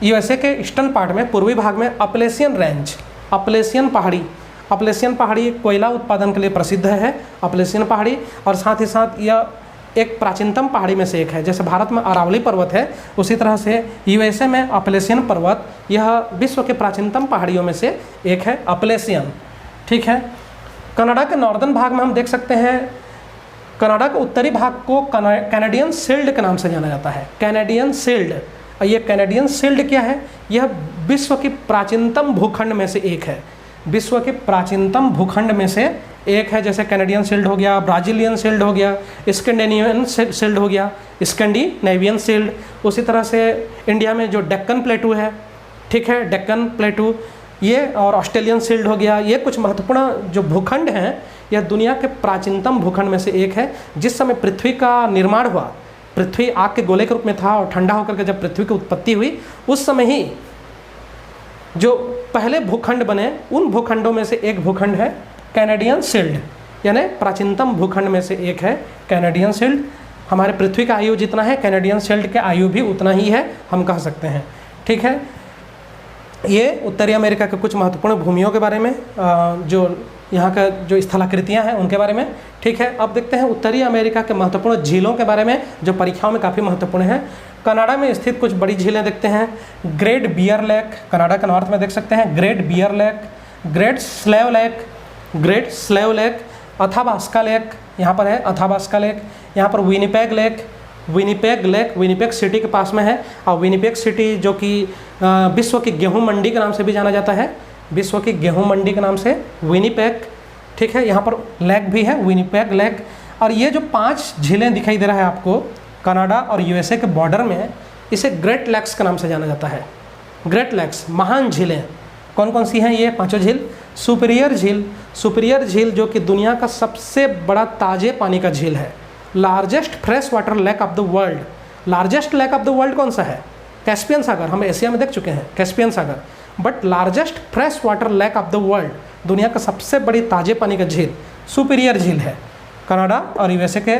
यूएसए के ईस्टर्न पार्ट में पूर्वी भाग में अपलेशियन रेंज, अपलेशियन पहाड़ी कोयला उत्पादन के लिए प्रसिद्ध है अपलेशियन पहाड़ी। और साथ ही साथ यह एक प्राचीनतम पहाड़ी में से एक है। जैसे भारत में अरावली पर्वत है, उसी तरह से यूएसए में अपलेशियन पर्वत यह विश्व के प्राचीनतम पहाड़ियों में से एक है, अपलेशियन। ठीक है, कनाडा के नॉर्दर्न भाग में हम देख सकते हैं, कनाडा के उत्तरी भाग को कैनेडियन शील्ड के नाम से जाना जाता है, कैनेडियन शील्ड। ये कैनेडियन शील्ड क्या है? यह विश्व की प्राचीनतम भूखंड में से एक है, विश्व के प्राचीनतम भूखंड में से एक है। जैसे कैनेडियन शील्ड हो गया, ब्राज़ीलियन शील्ड हो गया, स्कैंडिनेवियन शील्ड हो गया, स्कैंडिनेवियन शील्ड। उसी तरह से इंडिया में जो डेक्कन प्लेटू है, ठीक है, डेक्कन प्लेटू ये, और ऑस्ट्रेलियन शील्ड हो गया। ये कुछ महत्वपूर्ण जो भूखंड हैं, यह दुनिया के प्राचीनतम भूखंड में से एक है। जिस समय पृथ्वी का निर्माण हुआ, पृथ्वी आग के गोले के रूप में था और ठंडा होकर के जब पृथ्वी की उत्पत्ति हुई, उस समय ही जो पहले भूखंड बने उन भूखंडों में से एक भूखंड है कैनेडियन शील्ड, यानी प्राचीनतम भूखंड में से एक है कैनेडियन शील्ड। हमारे पृथ्वी का आयु जितना है कैनेडियन शील्ड के आयु भी उतना ही है, हम कह सकते हैं। ठीक है, ये उत्तरी अमेरिका के कुछ महत्वपूर्ण भूमियों के बारे में, जो यहाँ का जो स्थलाकृतियाँ हैं उनके बारे में। ठीक है, अब देखते हैं उत्तरी अमेरिका के महत्वपूर्ण झीलों के बारे में जो परीक्षाओं में काफ़ी महत्वपूर्ण है। कनाडा में स्थित कुछ बड़ी झीलें देखते हैं। ग्रेट बियर लेक, कनाडा के नॉर्थ में देख सकते हैं। Great Bear Lake, Great Slave Lake, Athabasca Lake, यहाँ पर है अथाबास्का लेक। यहाँ पर विनिपेग लेक, विनिपेग सिटी के पास में है। और विनिपेग सिटी जो कि विश्व की गेहूं मंडी के नाम से भी जाना जाता है, विश्व की गेहूं मंडी के नाम से विनिपेग। ठीक है, यहाँ पर लेक भी है, विनिपेग लेक। और ये जो 5 झीलें दिखाई दे रहा है आपको कनाडा और यूएसए के बॉर्डर में, इसे ग्रेट लेक्स के नाम से जाना जाता है। ग्रेट लेक्स, महान झीलें। कौन कौन सी हैं ये 5 झील? सुपीरियर झील जो कि दुनिया का सबसे बड़ा ताजे पानी का झील है। Largest fresh water lake of the world. Largest lake of the world कौन सा है? कैस्पियन सागर, हम एशिया में देख चुके हैं Caspian Sagar. But largest fresh water lake of the world, दुनिया का सबसे बड़ी ताजे पानी का झील सुपीरियर झील है, कनाडा और यूएसए के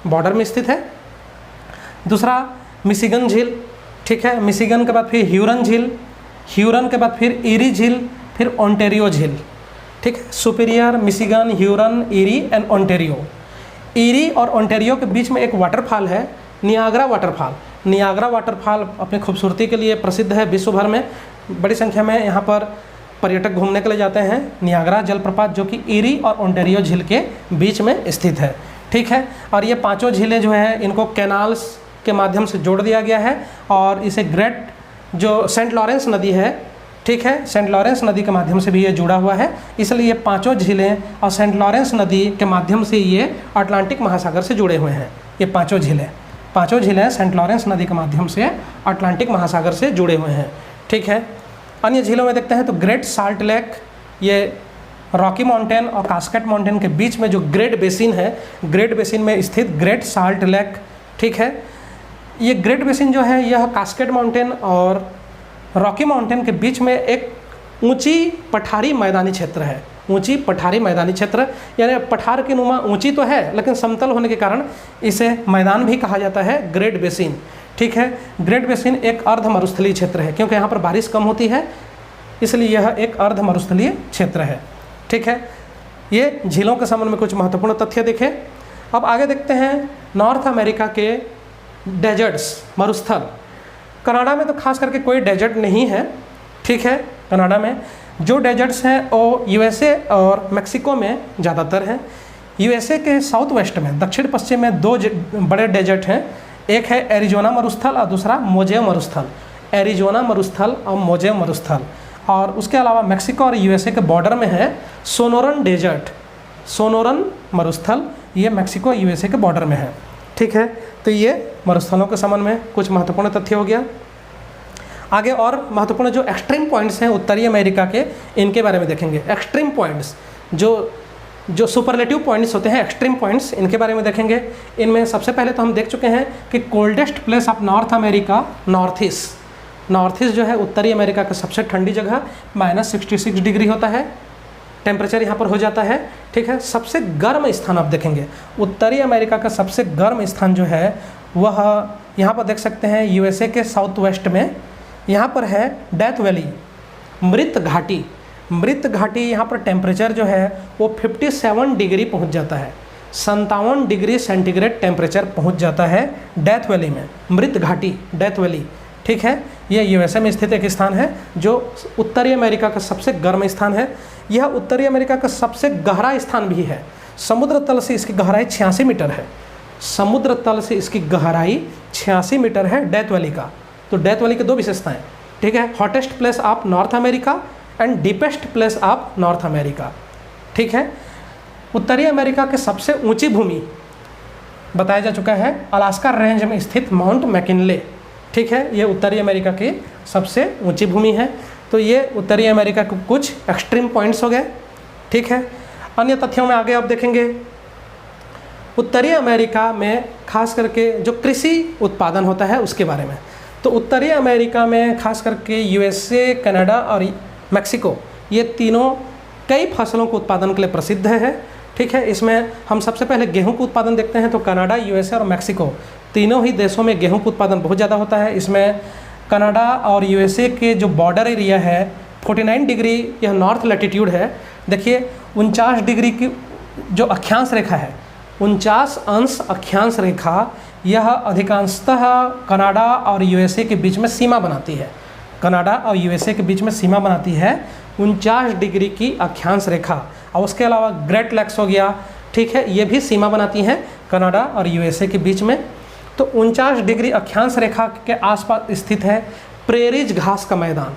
बॉर्डर में स्थित है। दूसरा मिशिगन झील। ठीक है, मिशिगन के बाद फिर ह्यूरन झील, ह्यूरन के बाद फिर ईरी झील, फिर ओंटेरियो झील। ठीक है, Superior, Michigan, Huron, Erie and Ontario. Erie और ओंटेरियो के बीच में एक वाटरफॉल है, नियाग्रा वाटरफॉल। नियाग्रा वाटरफॉल अपनी खूबसूरती के लिए प्रसिद्ध है, विश्व भर में बड़ी संख्या में यहाँ पर पर्यटक घूमने के लिए जाते हैं। नियाग्रा जलप्रपात जो कि ईरी और ओंटेरियो झील के बीच में स्थित है। ठीक है, और ये 5 झीलें जो हैं इनको कैनाल्स के माध्यम से जोड़ दिया गया है और इसे ग्रेट जो सेंट लॉरेंस नदी है, ठीक है, सेंट लॉरेंस नदी के माध्यम से भी ये जुड़ा हुआ है। इसलिए ये 5 झीलें और सेंट लॉरेंस नदी के माध्यम से ये अटलांटिक महासागर से जुड़े हुए हैं। ये 5 झीलें सेंट लॉरेंस नदी के माध्यम से अटलांटिक महासागर से जुड़े हुए हैं। ठीक है, अन्य झीलों में देखते हैं तो ग्रेट साल्ट लेक, ये रॉकी माउंटेन और कास्केट माउंटेन के बीच में जो ग्रेट बेसिन है, ग्रेट बेसिन में स्थित ग्रेट साल्ट लेक। ठीक है, ये ग्रेट बेसिन जो है यह कास्केट माउंटेन और रॉकी माउंटेन के बीच में एक ऊंची पठारी मैदानी क्षेत्र है। ऊंची पठारी मैदानी क्षेत्र यानी पठार की नुमा ऊंची तो है लेकिन समतल होने के कारण इसे मैदान भी कहा जाता है, ग्रेट बेसिन। ठीक है, ग्रेट बेसिन एक अर्ध मरुस्थलीय क्षेत्र है क्योंकि यहाँ पर बारिश कम होती है, इसलिए यह एक अर्ध मरुस्थलीय क्षेत्र है। ठीक है, ये झीलों के संबंध में कुछ महत्वपूर्ण तथ्य देखें। अब आगे देखते हैं नॉर्थ अमेरिका के डेजर्ट्स, मरुस्थल। कनाडा में तो खास करके कोई डेजर्ट नहीं है। ठीक है, कनाडा में जो डेजर्ट्स हैं वो यूएसए और मेक्सिको में ज़्यादातर हैं। यूएसए के साउथ वेस्ट में, दक्षिण पश्चिम में 2 बड़े डेजर्ट हैं। एक है एरिजोना मरुस्थल और दूसरा मोजेव मरुस्थल। एरिजोना मरुस्थल और मोजेव मरुस्थल। और उसके अलावा मेक्सिको और यूएसए के बॉर्डर में है सोनोरन डेजर्ट, सोनोरन मरुस्थल, ये मेक्सिको यूएसए के बॉर्डर में है। ठीक है, तो ये मरुस्थलों के संबंध में कुछ महत्वपूर्ण तथ्य हो गया। आगे और महत्वपूर्ण जो एक्सट्रीम पॉइंट्स हैं उत्तरी अमेरिका के, इनके बारे में देखेंगे। एक्सट्रीम पॉइंट्स जो सुपरलेटिव पॉइंट्स होते हैं, एक्सट्रीम पॉइंट्स, इनके बारे में देखेंगे। इनमें सबसे पहले तो हम देख चुके हैं कि coldest place of north America north east जो है उत्तरी अमेरिका का सबसे ठंडी जगह, -66 डिग्री होता है टेम्परेचर यहाँ पर हो जाता है। ठीक है, सबसे गर्म स्थान आप देखेंगे, उत्तरी अमेरिका का सबसे गर्म स्थान जो है वह यहाँ पर देख सकते हैं यूएसए के साउथ वेस्ट में, यहाँ पर है डेथ वैली, मृत घाटी। यहाँ पर टेम्परेचर जो है वो 57 डिग्री पहुँच जाता है, 57 डिग्री सेंटीग्रेड टेम्परेचर पहुँच जाता है डेथ वैली में, मृत घाटी डेथ वैली। ठीक है, यह यूएसए में स्थित एक स्थान है जो उत्तरी अमेरिका का सबसे गर्म स्थान है। यह उत्तरी अमेरिका का सबसे गहरा स्थान भी है। समुद्र तल से इसकी गहराई 86 मीटर है। समुद्र तल से इसकी गहराई 86 मीटर है डेथ वैली का। तो डेथ वैली की 2 विशेषताएं। ठीक है, hottest place of north America and deepest place of north America. ठीक है, उत्तरी अमेरिका के सबसे ऊंची भूमि बताया जा चुका है अलास्का रेंज में स्थित माउंट मैकिनले। ठीक है, ये उत्तरी अमेरिका की सबसे ऊंची भूमि है। तो ये उत्तरी अमेरिका के कुछ एक्सट्रीम पॉइंट्स हो गए। ठीक है, अन्य तथ्यों में आगे आप देखेंगे उत्तरी अमेरिका में खास करके जो कृषि उत्पादन होता है उसके बारे में। तो उत्तरी अमेरिका में खास करके यूएसए, कनाडा और मैक्सिको, ये तीनों कई फसलों के उत्पादन के लिए प्रसिद्ध है। ठीक है, इसमें हम सबसे पहले गेहूं का उत्पादन देखते हैं। तो कनाडा, यूएसए और मैक्सिको तीनों ही देशों में गेहूं का उत्पादन बहुत ज़्यादा होता है। इसमें कनाडा और यूएसए के जो बॉर्डर एरिया है 49 डिग्री, यह नॉर्थ लैटिट्यूड है। देखिए 49 डिग्री की जो अक्षांश रेखा है, 49 अंश अक्षांश रेखा, यह अधिकांशतः कनाडा और यूएसए के बीच में सीमा बनाती है। कनाडा और यूएसए के बीच में सीमा बनाती है 49 डिग्री की अक्षांश रेखा। और उसके अलावा ग्रेट लेक्स हो गया, ठीक है, ये भी सीमा बनाती हैं कनाडा और यूएसए के बीच में। तो 49 डिग्री अक्षांश रेखा के आसपास स्थित है प्रेरीज घास का मैदान।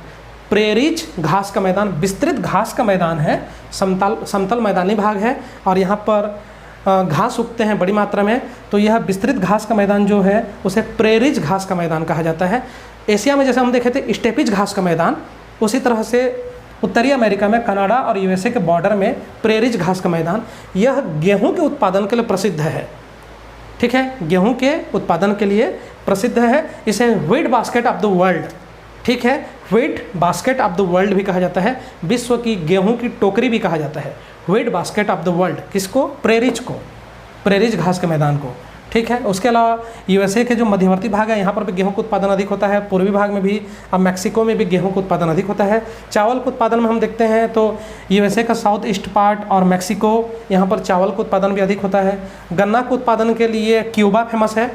प्रेरीज घास का मैदान विस्तृत घास का मैदान है, समतल मैदानी भाग है और यहाँ पर घास उगते हैं बड़ी मात्रा में। तो यह विस्तृत घास का मैदान जो है उसे प्रेरीज घास का मैदान कहा जाता है। एशिया में जैसे हम देखे थे स्टेपीज घास का मैदान, उसी तरह से उत्तरी अमेरिका में कनाडा और यूएसए के बॉर्डर में प्रेरीज घास का मैदान। यह गेहूं के उत्पादन के लिए प्रसिद्ध है। ठीक है, गेहूं के उत्पादन के लिए प्रसिद्ध है। इसे wheat basket of the world, ठीक है, wheat basket of the world भी कहा जाता है। विश्व की गेहूं की टोकरी भी कहा जाता है। Wheat basket of the world किसको? प्रेरीज को, प्रेरीज घास के मैदान को। ठीक है, उसके अलावा यूएसए के जो मध्यवर्ती भाग है यहाँ पर भी गेहूं का उत्पादन अधिक होता है। पूर्वी भाग में भी, अब मैक्सिको में भी गेहूं का उत्पादन अधिक होता है। चावल के उत्पादन में हम देखते हैं तो यूएसए का साउथ ईस्ट पार्ट और मैक्सिको, यहाँ पर चावल का उत्पादन भी अधिक होता है। गन्ना के उत्पादन के लिए क्यूबा फेमस है।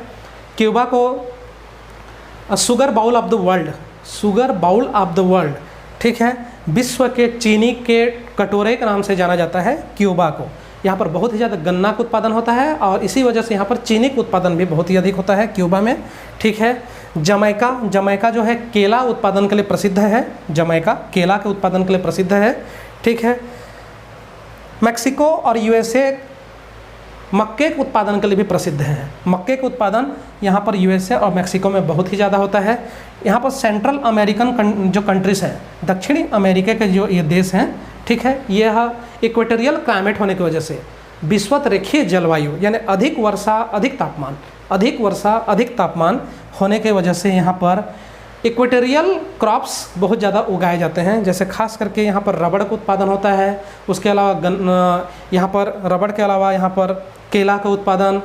क्यूबा को sugar bowl of the world, sugar bowl of the world, ठीक है, विश्व के चीनी के कटोरे के नाम से जाना जाता है क्यूबा को। यहाँ पर बहुत ही ज़्यादा गन्ना का उत्पादन होता है और इसी वजह से यहाँ पर चीनी का उत्पादन भी बहुत ही अधिक होता है क्यूबा में। ठीक है, जमैका, जमैका जो है केला उत्पादन के लिए प्रसिद्ध है। जमैका केला के उत्पादन के लिए प्रसिद्ध है। ठीक है, मैक्सिको और यूएसए मक्के के उत्पादन के लिए भी प्रसिद्ध है। मक्के के उत्पादन यहाँ पर यूएसए और मैक्सिको में बहुत ही ज़्यादा होता है। यहाँ पर सेंट्रल अमेरिकन जो कंट्रीज़ हैं, दक्षिणी अमेरिका के जो ये देश हैं, ठीक है, यह इक्वेटोरियल क्लाइमेट होने की वजह से विषुवत रेखीय जलवायु, यानी अधिक वर्षा अधिक तापमान, अधिक वर्षा अधिक तापमान होने की वजह से यहाँ पर इक्वेटोरियल क्रॉप्स बहुत ज़्यादा उगाए जाते हैं। जैसे खास करके यहाँ पर रबड़ का उत्पादन होता है। उसके अलावा यहाँ पर रबड़ के अलावा यहाँ पर केला का उत्पादन,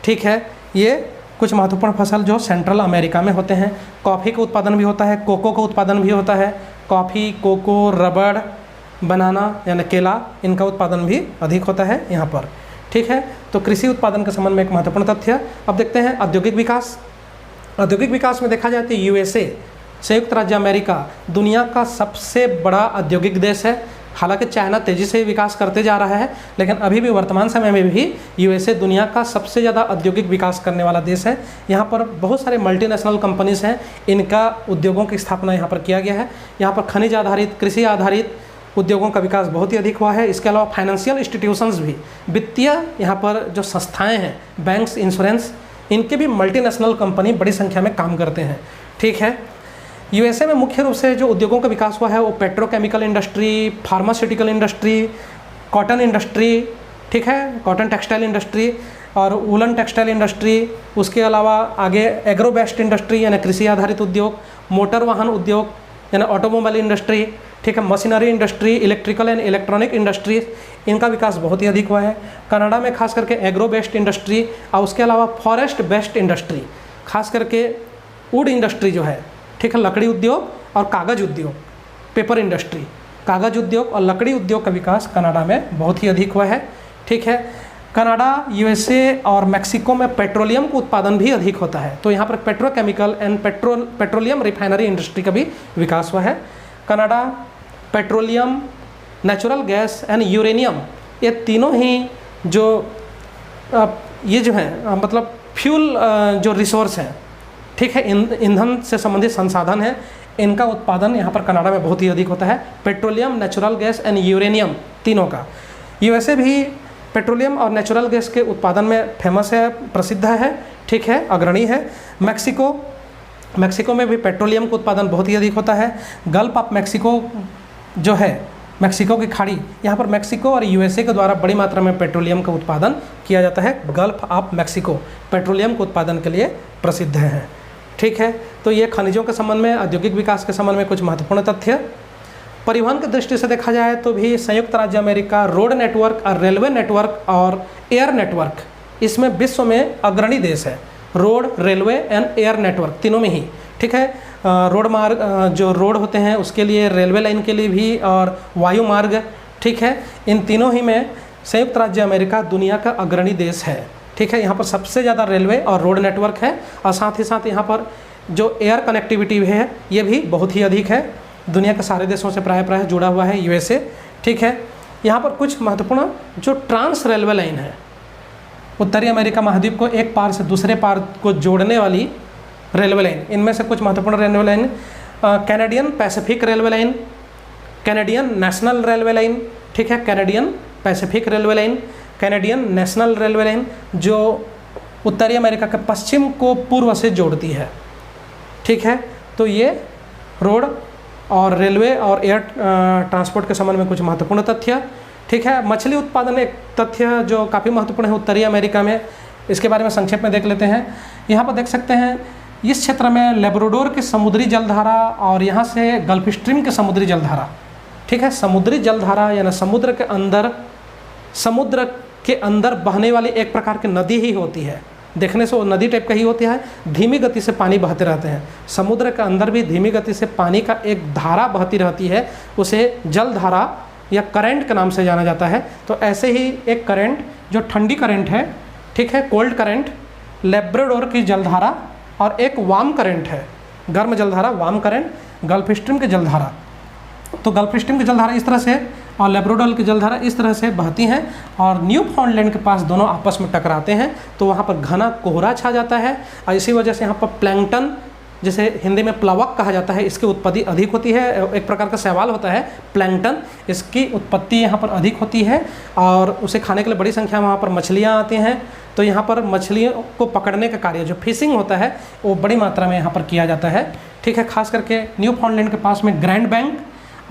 ठीक है, ये कुछ महत्वपूर्ण फसल जो सेंट्रल अमेरिका में होते हैं। कॉफ़ी का उत्पादन भी होता है, कोको का उत्पादन भी होता है। कॉफ़ी, कोको, रबड़, बनाना यानी केला, इनका उत्पादन भी अधिक होता है यहाँ पर। ठीक है, तो कृषि उत्पादन के संबंध में एक महत्वपूर्ण तथ्य। अब देखते हैं औद्योगिक विकास। औद्योगिक विकास में देखा जाए तो यूएसए, संयुक्त राज्य अमेरिका, दुनिया का सबसे बड़ा औद्योगिक देश है। हालांकि चाइना तेज़ी से विकास करते जा रहा है, लेकिन अभी भी वर्तमान समय में भी यूएसए दुनिया का सबसे ज़्यादा औद्योगिक विकास करने वाला देश है। यहाँ पर बहुत सारे मल्टीनेशनल कंपनीज़ हैं, इनका उद्योगों की स्थापना यहाँ पर किया गया है। यहाँ पर खनिज आधारित, कृषि आधारित उद्योगों का विकास बहुत ही अधिक हुआ है। इसके अलावा फाइनेंशियल इंस्टीट्यूशंस भी, वित्तीय यहाँ पर जो संस्थाएँ हैं, बैंक्स, इंश्योरेंस, इनके भी मल्टीनेशनल कंपनी बड़ी संख्या में काम करते हैं। ठीक है, यूएसए में मुख्य रूप से जो उद्योगों का विकास हुआ है वो petrochemical industry, pharmaceutical industry, cotton industry, ठीक है, कॉटन टेक्सटाइल इंडस्ट्री और वूलन टेक्सटाइल इंडस्ट्री। उसके अलावा आगे एग्रो बेस्ड इंडस्ट्री यानी कृषि आधारित उद्योग, मोटर वाहन उद्योग यानी ऑटोमोबाइल इंडस्ट्री, ठीक है, machinery industry, electrical and electronic industries, इनका विकास बहुत ही अधिक हुआ है। कनाडा में खास करके एग्रो बेस्ड इंडस्ट्री और उसके अलावा फॉरेस्ट बेस्ड इंडस्ट्री, खास करके वुड इंडस्ट्री जो है, ठीक है, लकड़ी उद्योग और कागज़ उद्योग, पेपर इंडस्ट्री, कागज़ उद्योग और लकड़ी उद्योग का विकास कनाडा में बहुत ही अधिक हुआ है। ठीक है, कनाडा, यूएसए और मैक्सिको में पेट्रोलियम का उत्पादन भी अधिक होता है। तो यहाँ पर petrochemical and petroleum refinery industry का भी विकास हुआ है। Canada petroleum, natural gas and uranium, ये तीनों ही जो ये जो हैं मतलब फ्यूल जो रिसोर्स हैं, ठीक है, ईंधन से संबंधित संसाधन है, इनका उत्पादन यहाँ पर कनाडा में बहुत ही अधिक होता है। Petroleum, natural gas and uranium तीनों का। यूएसए भी पेट्रोलियम और नेचुरल गैस के उत्पादन में फेमस है, प्रसिद्ध है, ठीक है, अग्रणी है। मैक्सिको में भी पेट्रोलियम का उत्पादन बहुत ही अधिक होता है। गल्फ ऑफ मैक्सिको जो है, मैक्सिको की खाड़ी, यहाँ पर मैक्सिको और यूएसए के द्वारा बड़ी मात्रा में पेट्रोलियम का उत्पादन किया जाता है। गल्फ ऑफ मैक्सिको पेट्रोलियम के उत्पादन के लिए प्रसिद्ध है। ठीक है। तो ये खनिजों के संबंध में, औद्योगिक विकास के संबंध में कुछ महत्वपूर्ण तथ्य। परिवहन की दृष्टि से देखा जाए तो भी संयुक्त राज्य अमेरिका रोड नेटवर्क और रेलवे नेटवर्क और एयर नेटवर्क, इसमें विश्व में अग्रणी देश है। Road, railway and air network तीनों में ही, ठीक है। रोड मार्ग, जो रोड होते हैं उसके लिए, रेलवे लाइन के लिए भी, और वायु मार्ग, ठीक है। इन तीनों ही में संयुक्त राज्य अमेरिका दुनिया का अग्रणी देश है, ठीक है। यहाँ पर सबसे ज़्यादा रेलवे और रोड नेटवर्क है, और साथ ही साथ यहाँ पर जो एयर कनेक्टिविटी है ये भी बहुत ही अधिक है। दुनिया के सारे देशों से प्राय जुड़ा हुआ है USA, ठीक है। यहाँ पर कुछ महत्वपूर्ण जो ट्रांस रेलवे लाइन है, उत्तरी अमेरिका महाद्वीप को एक पार से दूसरे पार को जोड़ने वाली रेलवे लाइन, इनमें से कुछ महत्वपूर्ण railway line, Canadian Pacific railway line, Canadian national railway line, ठीक है। Canadian Pacific railway line, Canadian national railway line, जो उत्तरी अमेरिका के पश्चिम को पूर्व से जोड़ती है, ठीक है। तो ये रोड और रेलवे और एयर ट्रांसपोर्ट के संबंध में कुछ महत्वपूर्ण तथ्य, ठीक है। मछली उत्पादन एक तथ्य जो काफ़ी महत्वपूर्ण है उत्तरी अमेरिका में, इसके बारे में संक्षेप में देख लेते हैं। यहाँ पर देख सकते हैं इस क्षेत्र में लेब्राडोर की समुद्री जलधारा और यहाँ से गल्फ स्ट्रीम की समुद्री जलधारा, ठीक है। समुद्री जलधारा यानी समुद्र के अंदर बहने वाली एक प्रकार की नदी ही होती है। देखने से वो नदी टाइप का ही होती है, धीमी गति से पानी बहते रहते हैं। समुद्र के अंदर भी धीमी गति से पानी का एक धारा बहती रहती है, उसे जलधारा या करंट के नाम से जाना जाता है। तो ऐसे ही एक करंट जो ठंडी करंट है, ठीक है, कोल्ड करंट, लेब्राडोर की जलधारा, और एक वार्म करंट है, गर्म जलधारा, वार्म करंट, गल्फ स्ट्रीम की जलधारा। तो गल्फ स्ट्रीम की जलधारा इस तरह से और लेब्राडोर की जलधारा इस तरह से बहती हैं, और न्यू फाउंडलैंड के पास दोनों आपस में टकराते हैं, तो वहाँ पर घना कोहरा छा जाता है, और इसी वजह से यहाँ पर प्लैंकटन, जिसे हिंदी में प्लवक कहा जाता है, इसकी उत्पत्ति अधिक होती है। एक प्रकार का शैवाल होता है प्लैंकटन, इसकी उत्पत्ति यहाँ पर अधिक होती है, और उसे खाने के लिए बड़ी संख्या में वहाँ पर मछलियाँ आती हैं। तो यहाँ पर मछलियों को पकड़ने का कार्य, जो फिशिंग होता है, वो बड़ी मात्रा में यहाँ पर किया जाता है, ठीक है। खास करके न्यू फाउंडलैंड के पास में ग्रैंड बैंक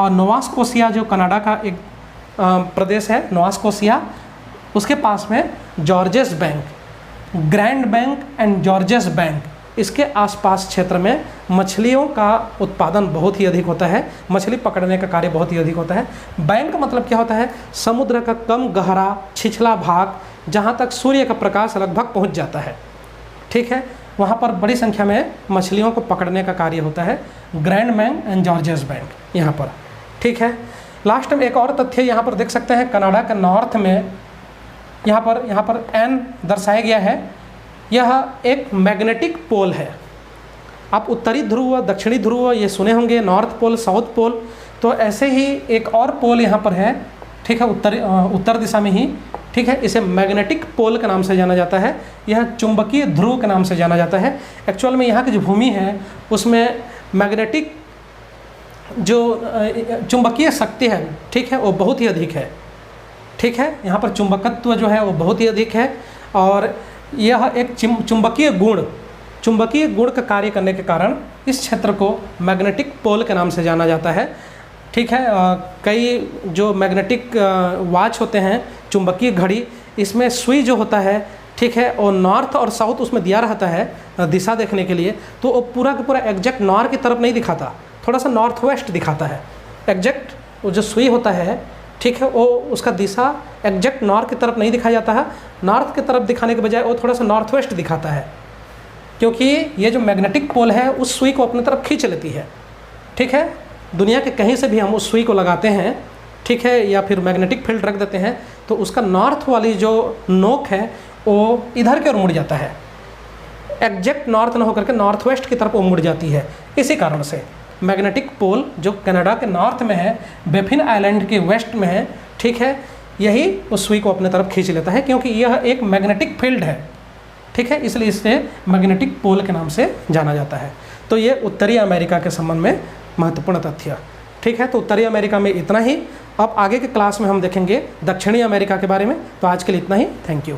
और नोवा स्कोशिया, जो कनाडा का एक प्रदेश है, नोवा स्कोशिया, उसके पास में George's bank, grand bank and George's bank, इसके आसपास क्षेत्र में मछलियों का उत्पादन बहुत ही अधिक होता है, मछली पकड़ने का कार्य बहुत ही अधिक होता है। बैंक मतलब क्या होता है? समुद्र का कम गहरा छिछला भाग, जहाँ तक सूर्य का प्रकाश लगभग पहुँच जाता है, ठीक है, वहाँ पर बड़ी संख्या में मछलियों को पकड़ने का कार्य होता है। Grand bank and George's bank यहाँ पर, ठीक है। लास्ट में एक और तथ्य यहाँ पर देख सकते हैं, कनाडा के नॉर्थ में यहाँ पर एन दर्शाया गया है, यह एक मैग्नेटिक पोल है। आप उत्तरी ध्रुव, दक्षिणी ध्रुव ये सुने होंगे, नॉर्थ पोल, साउथ पोल, तो ऐसे ही एक और पोल यहाँ पर है, ठीक है, उत्तर दिशा में ही, ठीक है। इसे मैग्नेटिक पोल के नाम से जाना जाता है, यह चुंबकीय ध्रुव के नाम से जाना जाता है। एक्चुअल में यहाँ की जो भूमि है उसमें मैग्नेटिक जो चुंबकीय शक्ति है, ठीक है, वो बहुत ही अधिक है, ठीक है। यहाँ पर चुंबकत्व जो है वो बहुत ही अधिक है, और यह एक चुंबकीय गुण का कार्य करने के कारण इस क्षेत्र को मैग्नेटिक पोल के नाम से जाना जाता है, ठीक है। कई जो मैग्नेटिक वॉच होते हैं, चुंबकीय घड़ी, इसमें सुई जो होता है, ठीक है, और नॉर्थ और साउथ उसमें दिया रहता है दिशा देखने के लिए, तो वो पूरा का पूरा एग्जैक्ट नॉर्थ की तरफ नहीं दिखाता, थोड़ा सा नॉर्थ वेस्ट दिखाता है। एग्जैक्ट वो जो सुई होता है, ठीक है, वो उसका दिशा एग्जैक्ट नॉर्थ की तरफ नहीं दिखाया जाता है, नॉर्थ की तरफ दिखाने के बजाय वो थोड़ा सा नॉर्थ वेस्ट दिखाता है, क्योंकि ये जो मैग्नेटिक पोल है उस सुई को अपनी तरफ खींच लेती है, ठीक है। दुनिया के कहीं से भी हम उस सुई को लगाते हैं, ठीक है, या फिर मैग्नेटिक फील्ड रख देते हैं, तो उसका नॉर्थ वाली जो नोक है वो इधर की ओर मुड़ जाता है, एग्जैक्ट नॉर्थ न होकर के नॉर्थ वेस्ट की तरफ वो मुड़ जाती है। इसी कारण से मैग्नेटिक पोल जो कनाडा के नॉर्थ में है, बेफिन आइलैंड के वेस्ट में है, ठीक है, यही उस सुई को अपने तरफ खींच लेता है, क्योंकि यह एक मैग्नेटिक फील्ड है, ठीक है, इसलिए इसे मैग्नेटिक पोल के नाम से जाना जाता है। तो ये उत्तरी अमेरिका के संबंध में महत्वपूर्ण तथ्य, ठीक है। तो उत्तरी अमेरिका में इतना ही। अब आगे के क्लास में हम देखेंगे दक्षिणी अमेरिका के बारे में। तो आज के लिए इतना ही। Thank you.